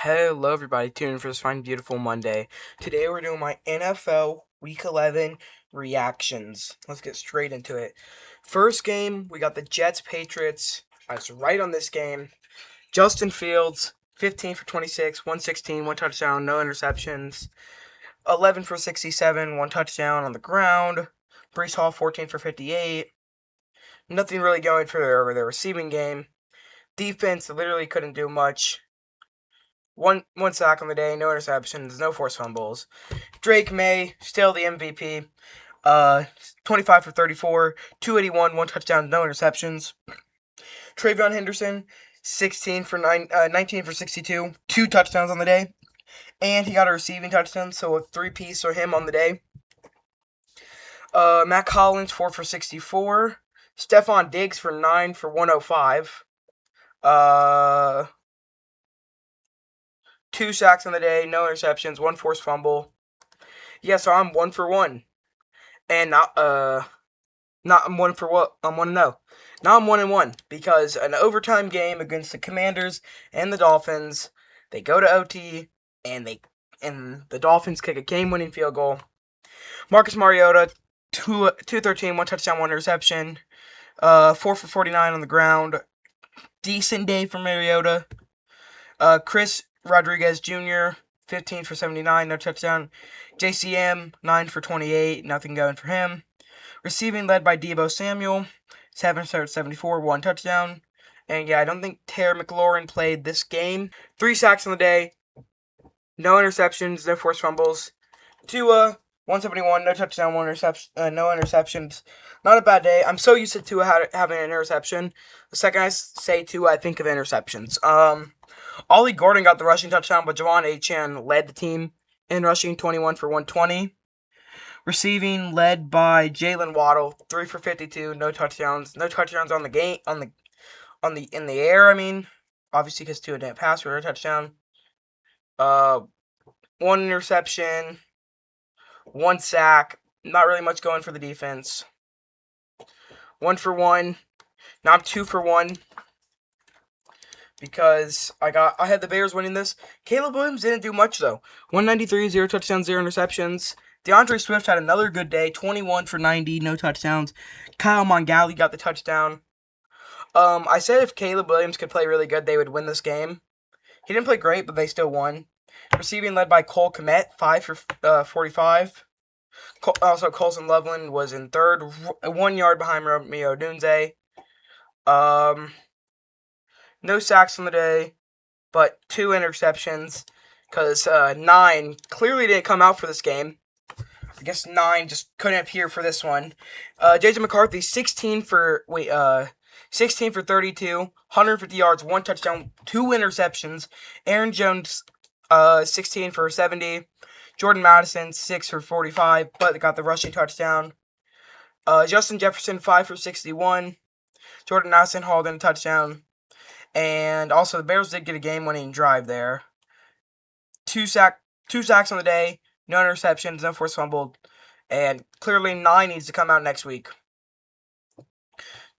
Hello, everybody. Tune in for this fine, beautiful Monday. Today, we're doing my NFL Week 11 reactions. Let's get straight into it. First game, we got the Jets-Patriots. I was right on this game. Justin Fields, 15 for 26, 116, one touchdown, no interceptions. 11 for 67, one touchdown on the ground. Breece Hall, 14 for 58. Nothing really going for their receiving game. Defense literally couldn't do much. One sack on the day, no interceptions, no forced fumbles. Drake May, still the MVP. 25 for 34, 281, one touchdown, no interceptions. Travion Henderson, 19 for 62, two touchdowns on the day. And he got a receiving touchdown, so a three-piece for him on the day. Matt Collins, 4 for 64. Stephon Diggs for 9 for 105. Two sacks on the day, no interceptions, one forced fumble. Yeah, so I'm 1 for 1. And I'm 1 for what? I'm 1-0. Now I'm 1-1 because an overtime game against the Commanders and the Dolphins, they go to OT and the Dolphins kick a game-winning field goal. Marcus Mariota, 213, one touchdown, one interception. 4 for 49 on the ground. Decent day for Mariota. Chris Rodriguez Jr., 15 for 79, no touchdown. JCM, 9 for 28, nothing going for him. Receiving led by Deebo Samuel, 7 for 74, one touchdown. And yeah, I don't think Terry McLaurin played this game. 3 sacks on the day, no interceptions, no forced fumbles. Tua, 171, no touchdown, no interceptions. Not a bad day. I'm so used to Tua having an interception. The second I say Tua, I think of interceptions. Ollie Gordon got the rushing touchdown, but Javon Achane led the team in rushing, 21 for 120. Receiving led by Jalen Waddle, 3 for 52, no touchdowns. No touchdowns on the game, in the air, I mean. Obviously, because Tua didn't pass for a touchdown. One interception, one sack. Not really much going for the defense. 1 for 1. Now I'm 2 for 1. Because I had the Bears winning this. Caleb Williams didn't do much though. 193, 0 touchdowns, 0 interceptions. DeAndre Swift had another good day. 21 for 90, no touchdowns. Kyle Mongali got the touchdown. I said if Caleb Williams could play really good, they would win this game. He didn't play great, but they still won. Receiving led by Cole Kmet, 5 for 45. Also, Colson Loveland was in third, 1 yard behind Romeo Dunze. No sacks on the day, but 2 interceptions, because 9 clearly didn't come out for this game. I guess 9 just couldn't appear for this one. J.J. McCarthy, 16 for 32, 150 yards, 1 touchdown, 2 interceptions. Aaron Jones, 16 for 70. Jordan Madison, 6 for 45, but got the rushing touchdown. Justin Jefferson, 5 for 61. Jordan Addison hauled in a touchdown. And also, the Bears did get a game-winning drive there. 2 sacks on the day, no interceptions, no forced fumble, and clearly 9 needs to come out next week.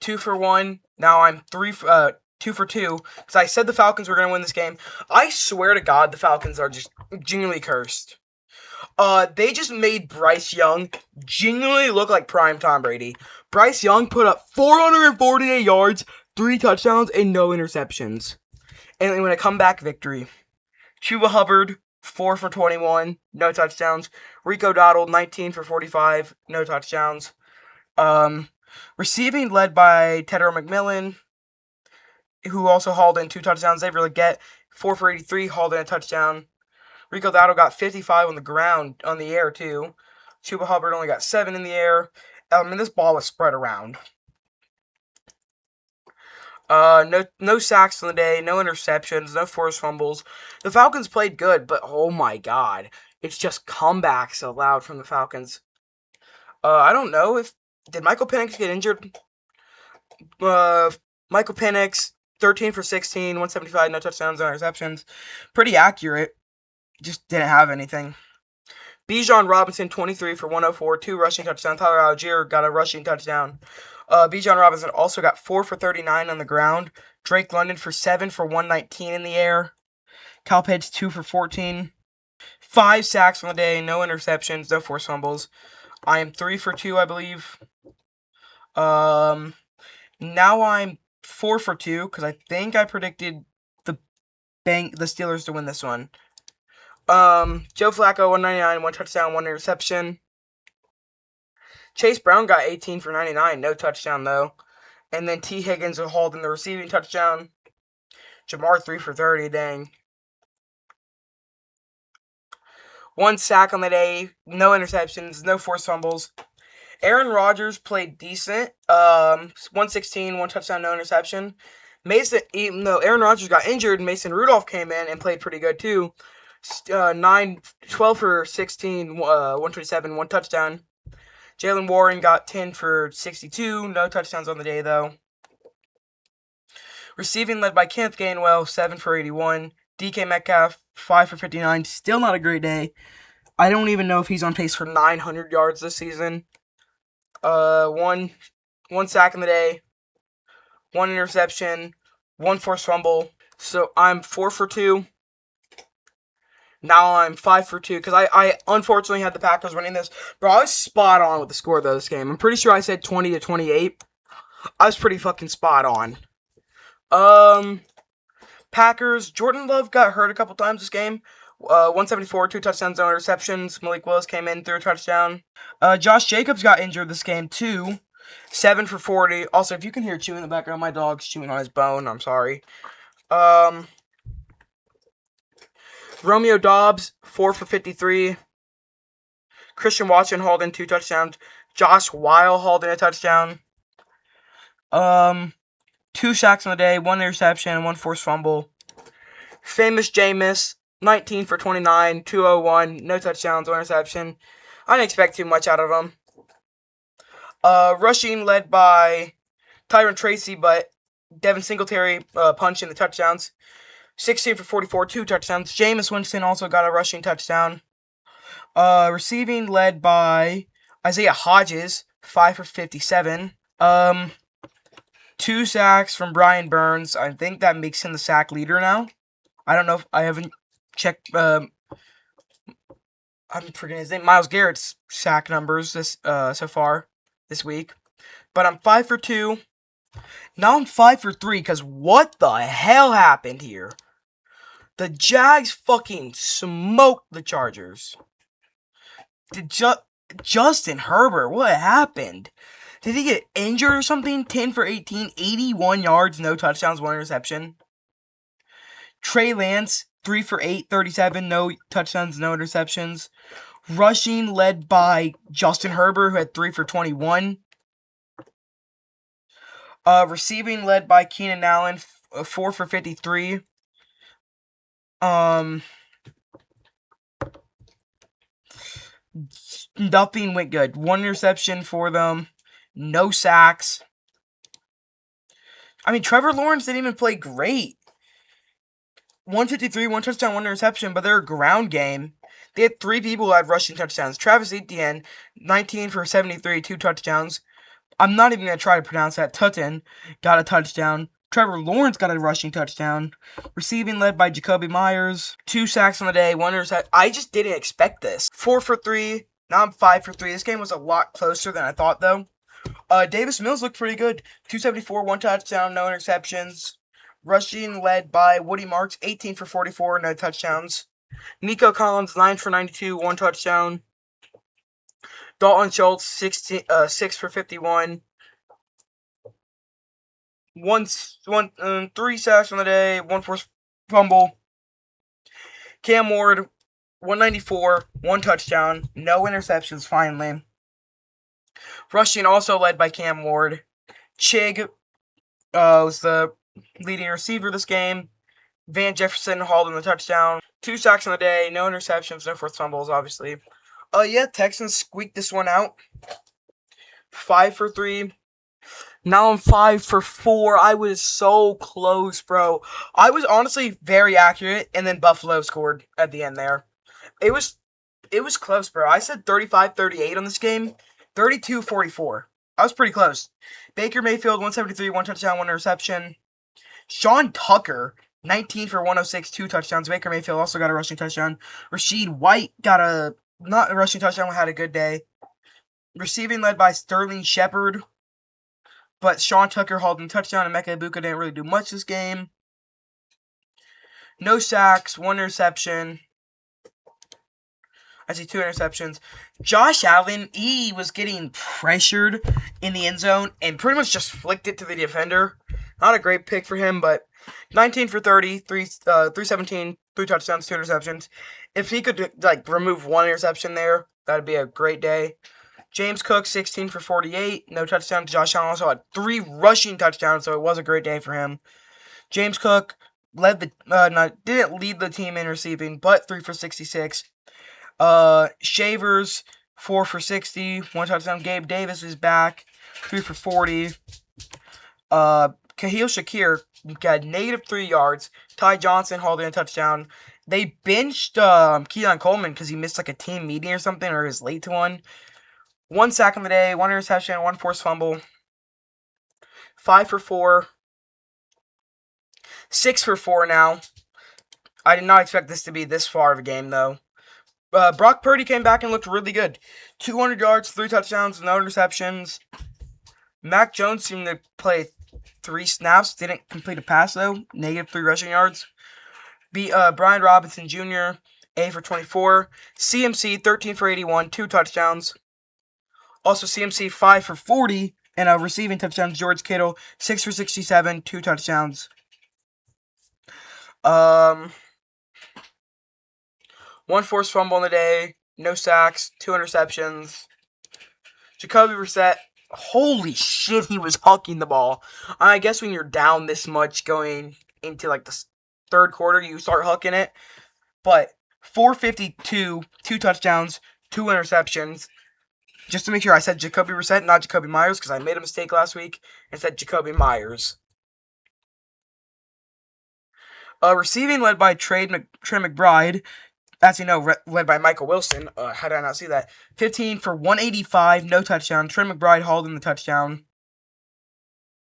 2 for 1. Now I'm 2 for 2, because I said the Falcons were going to win this game. I swear to God, the Falcons are just genuinely cursed. They just made Bryce Young genuinely look like prime Tom Brady. Bryce Young put up 448 yards, 3 touchdowns, and no interceptions. And when a comeback victory. Chuba Hubbard, 4 for 21, no touchdowns. Rico Dowdle, 19 for 45, no touchdowns. Receiving led by Tedder McMillan, who also hauled in 2 touchdowns. They really get 4 for 83, hauled in a touchdown. Rico Dowdle got 55 on the ground, on the air too. Chuba Hubbard only got 7 in the air. This ball was spread around. No sacks on the day, no interceptions, no forced fumbles. The Falcons played good, but oh my God, it's just comebacks allowed from the Falcons. I don't know did Michael Penix get injured? Michael Penix, 13 for 16, 175, no touchdowns, no interceptions. Pretty accurate. Just didn't have anything. Bijan Robinson, 23 for 104, 2 rushing touchdowns. Tyler Algier got a rushing touchdown. Bijan Robinson also got 4 for 39 on the ground. Drake London for 7 for 119 in the air. Kyle Pitts, 2 for 14. 5 sacks on the day, no interceptions, no forced fumbles. I am 3 for 2, I believe. Now I'm 4 for 2, because I think I predicted the Steelers to win this one. Joe Flacco, 199, 1 touchdown, 1 interception. Chase Brown got 18 for 99, no touchdown though. And then T. Higgins hauled in the receiving touchdown. Jamar, 3 for 30, dang. 1 sack on the day, no interceptions, no forced fumbles. Aaron Rodgers played decent. 116, 1 touchdown, no interception. Even though Aaron Rodgers got injured, Mason Rudolph came in and played pretty good too. 12 for 16, 127, 1 touchdown. Jalen Warren got 10 for 62, no touchdowns on the day though. Receiving led by Kenneth Gainwell, 7 for 81. DK Metcalf, 5 for 59. Still not a great day. I don't even know if he's on pace for 900 yards this season. One sack in the day. 1 interception. 1 forced fumble. So I'm 4 for 2. Now I'm 5 for 2 because I unfortunately had the Packers winning this. Bro, I was spot on with the score of this game. I'm pretty sure I said 20-28. I was pretty fucking spot on. Packers, Jordan Love got hurt a couple times this game. 174, 2 touchdowns, no interceptions. Malik Willis came in, threw a touchdown. Josh Jacobs got injured this game too. 7 for 40. Also, if you can hear chewing in the background, my dog's chewing on his bone. I'm sorry. Romeo Doubs, 4 for 53. Christian Watson hauled in 2 touchdowns. Josh Weil hauled in a touchdown. 2 sacks on the day, 1 interception, 1 forced fumble. Famous Jameis, 19 for 29, 201, no touchdowns, 1 interception. I didn't expect too much out of him. Rushing led by Tyron Tracy, but Devin Singletary punching the touchdowns. 16 for 44, 2 touchdowns. Jameis Winston also got a rushing touchdown. Receiving led by Isaiah Hodgins, 5 for 57. 2 sacks from Brian Burns. I think that makes him the sack leader now. I don't know if I haven't checked. I'm forgetting his name. Myles Garrett's sack numbers this so far this week. But I'm 5 for 2. Now I'm 5 for 3 because what the hell happened here? The Jags fucking smoked the Chargers. Justin Herbert, what happened? Did he get injured or something? 10 for 18, 81 yards, no touchdowns, 1 interception. Trey Lance, 3 for 8, 37, no touchdowns, no interceptions. Rushing led by Justin Herbert, who had 3 for 21. Receiving led by Keenan Allen, 4 for 53. Nothing went good. 1 interception for them. No sacks. I mean, Trevor Lawrence didn't even play great. 153, 1 touchdown, 1 interception, but they're a ground game. They had 3 people who had rushing touchdowns. Travis Etienne, 19 for 73, 2 touchdowns. I'm not even going to try to pronounce that. Tutton got a touchdown. Trevor Lawrence got a rushing touchdown. Receiving led by Jacoby Myers. 2 sacks on the day, 1 interception. I just didn't expect this. 4 for 3. Now I'm 5 for 3. This game was a lot closer than I thought, though. Davis Mills looked pretty good. 274, 1 touchdown, no interceptions. Rushing led by Woody Marks, 18 for 44, no touchdowns. Nico Collins, 9 for 92, 1 touchdown. Dalton Schultz, 6 for 51. 3 sacks on the day, 1 forced fumble. Cam Ward, 194, 1 touchdown, no interceptions finally. Rushing also led by Cam Ward. Chig was the leading receiver this game. Van Jefferson hauled in the touchdown. 2 sacks on the day, no interceptions, no forced fumbles, obviously. Texans squeaked this one out. 5 for 3. Now I'm 5 for 4. I was so close, bro. I was honestly very accurate, and then Buffalo scored at the end there. It was close, bro. I said 35-38 on this game. 32-44. I was pretty close. Baker Mayfield, 173, 1 touchdown, 1 interception. Sean Tucker, 19 for 106, 2 touchdowns. Baker Mayfield also got a rushing touchdown. Rashid White got not a rushing touchdown, had a good day. Receiving led by Sterling Shepard. But Sean Tucker hauled in touchdown, and Mecca Ibuka didn't really do much this game. No sacks, 1 interception. I see 2 interceptions. Josh Allen, he was getting pressured in the end zone and pretty much just flicked it to the defender. Not a great pick for him, but 19 for 30, 317, 3 touchdowns, 2 interceptions. If he could remove 1 interception there, that'd be a great day. James Cook, 16 for 48, no touchdowns. Josh Allen also had 3 rushing touchdowns, so it was a great day for him. James Cook didn't lead the team in receiving, but 3 for 66. Shavers, 4 for 60, 1 touchdown. Gabe Davis is back, 3 for 40. Khalil Shakir got -3 yards. Ty Johnson hauled in a touchdown. They benched Keon Coleman because he missed a team meeting or something, or is late to one. 1 sack on the day, 1 interception, 1 forced fumble. 5 for 4. 6 for 4 now. I did not expect this to be this far of a game, though. Brock Purdy came back and looked really good. 200 yards, 3 touchdowns, no interceptions. Mac Jones seemed to play 3 snaps. Didn't complete a pass, though. -3 rushing yards. Brian Robinson Jr., 8 for 24. CMC, 13 for 81, 2 touchdowns. Also, CMC 5 for 40 and a receiving touchdown. George Kittle 6 for 67, 2 touchdowns. 1 forced fumble in the day, no sacks, 2 interceptions. Jacoby Brissett, holy shit, he was hucking the ball. I guess when you're down this much going into the 3rd quarter, you start hucking it. But 452, 2 touchdowns, 2 interceptions. Just to make sure, I said Jacoby Brissett, not Jacoby Myers, because I made a mistake last week and said Jacoby Myers. Receiving led by Trey McBride. As you know, led by Michael Wilson. How did I not see that? 15 for 185, no touchdown. Trey McBride hauled in the touchdown.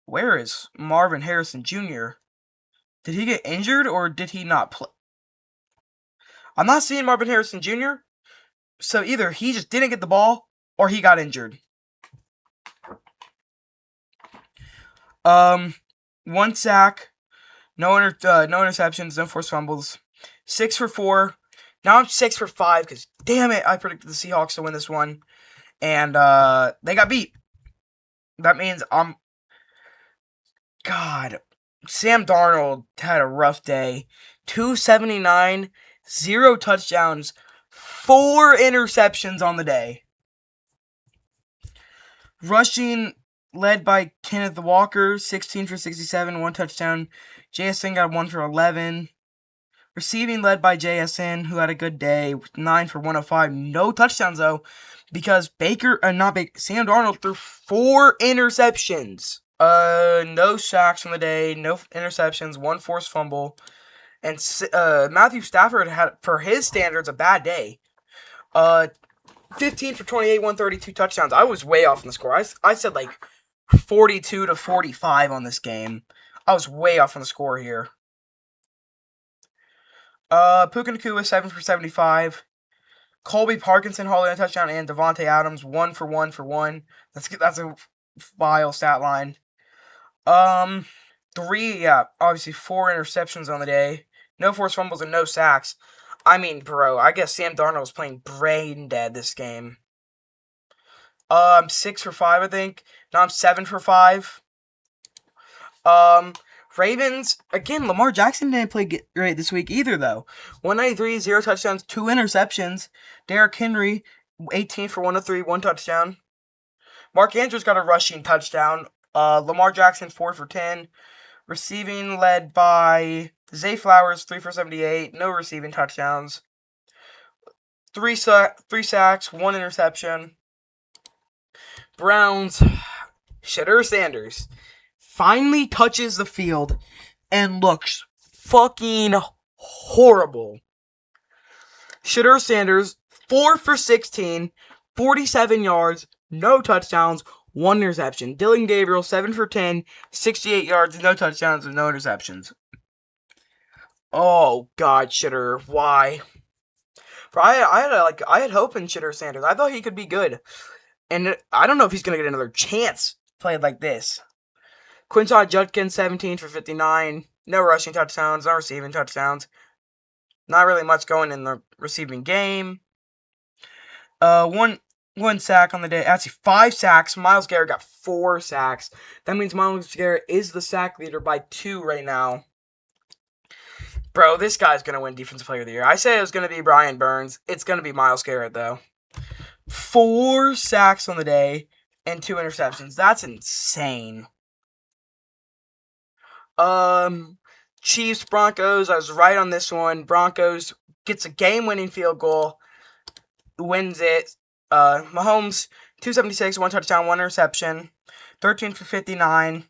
Where is Marvin Harrison Jr.? Did he get injured or did he not play? I'm not seeing Marvin Harrison Jr., so either he just didn't get the ball or he got injured. 1 sack, no interceptions, no forced fumbles. 6 for 4. Now I'm 6 for 5 because, damn it, I predicted the Seahawks to win this one. And they got beat. That means Sam Darnold had a rough day. 279, 0 touchdowns, 4 interceptions on the day. Rushing led by Kenneth Walker, 16 for 67, 1 touchdown. JSN got 1 for 11. Receiving led by JSN, who had a good day, 9 for 105. No touchdowns, though, because Sam Darnold threw 4 interceptions. No sacks on the day, no interceptions, 1 forced fumble. And Matthew Stafford had, for his standards, a bad day. 15 for 28, 132 touchdowns. I was way off on the score. I said 42 to 45 on this game. I was way off on the score here. Puka Nacua 7 for 75. Colby Parkinson hauling a touchdown, and Devontae Adams 1 for 1 for 1. That's a vile stat line. Obviously 4 interceptions on the day. No forced fumbles and no sacks. I mean, bro, I guess Sam Darnold was playing brain dead this game. I'm 6 for 5, I think. Now I'm 7 for 5. Ravens, again, Lamar Jackson didn't play great this week either, though. 193, 0 touchdowns, 2 interceptions. Derrick Henry, 18 for 103, 1 touchdown. Mark Andrews got a rushing touchdown. Lamar Jackson, 4 for 10. Receiving led by Zay Flowers, 3 for 78, no receiving touchdowns. 3 sacks, 1 interception. Browns, Shedeur Sanders finally touches the field and looks fucking horrible. Shedeur Sanders, 4 for 16, 47 yards, no touchdowns, 1 interception. Dylan Gabriel, 7 for 10, 68 yards, no touchdowns, and no interceptions. Oh God, Shitter, why? Bro, I had hope in Shitter Sanders. I thought he could be good, and I don't know if he's gonna get another chance played like this. Quinshon Judkins, 17 for 59. No rushing touchdowns, no receiving touchdowns. Not really much going in the receiving game. One sack on the day. Actually, 5 sacks. Myles Garrett got 4 sacks. That means Myles Garrett is the sack leader by 2 right now. Bro, this guy's going to win Defensive Player of the Year. I say it was going to be Brian Burns. It's going to be Myles Garrett, though. 4 sacks on the day and 2 interceptions. That's insane. Chiefs, Broncos. I was right on this one. Broncos gets a game-winning field goal. Wins it. Mahomes, 276, 1 touchdown, 1 interception. 13 for 59.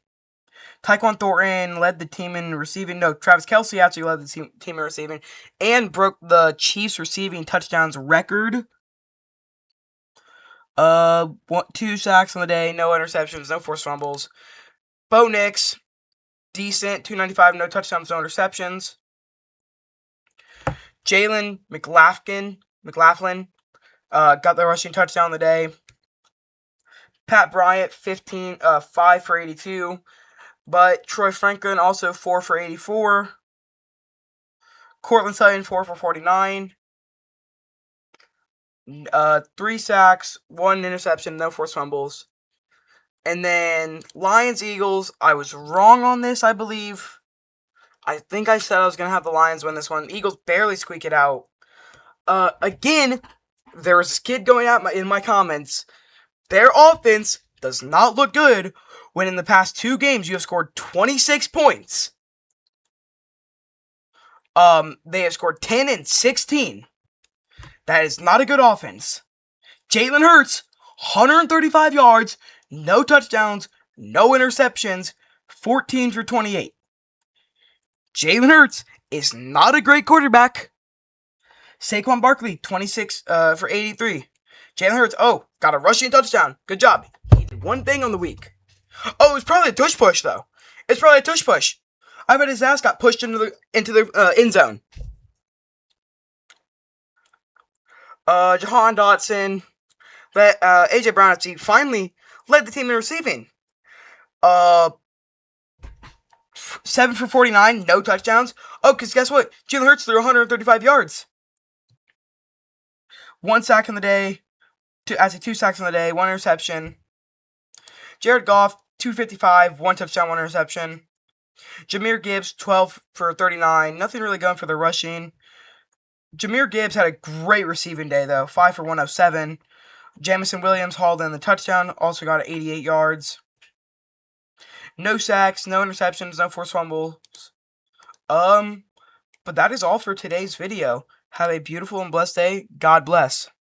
Tyquan Thornton led the team in receiving. No, Travis Kelce actually led the team in receiving and broke the Chiefs receiving touchdowns record. 2 sacks on the day, no interceptions, no forced fumbles. Bo Nix, decent, 295, no touchdowns, no interceptions. Jalen McLaughlin, got the rushing touchdown on the day. Pat Bryant, 5 for 82. But Troy Franklin also 4 for 84. Cortland Sutton 4 for 49. 3 sacks, 1 interception, no forced fumbles. And then Lions Eagles, I was wrong on this, I believe. I think I said I was going to have the Lions win this one. Eagles barely squeak it out. Again, there was this kid going out in my comments. Their offense does not look good when in the past 2 games you have scored 26 points. They have scored 10 and 16. That is not a good offense. Jalen Hurts, 135 yards, no touchdowns, no interceptions, 14 for 28. Jalen Hurts is not a great quarterback. Saquon Barkley, 26 for 83. Jalen Hurts, got a rushing touchdown. Good job. He did one thing on the week. Oh, it's probably a tush push, though. It's probably a tush push. I bet his ass got pushed into the end zone. Jahan Dotson, AJ Brown finally led the team in receiving. 7 for 49, no touchdowns. Oh, because guess what? Jalen Hurts threw 135 yards. 1 sack on the day. 2 sacks on the day, 1 interception. Jared Goff, 255, 1 touchdown, 1 interception. Jahmyr Gibbs, 12 for 39. Nothing really going for the rushing. Jahmyr Gibbs had a great receiving day, though. 5 for 107. Jamison Williams hauled in the touchdown. Also got 88 yards. No sacks, no interceptions, no forced fumbles. But that is all for today's video. Have a beautiful and blessed day. God bless.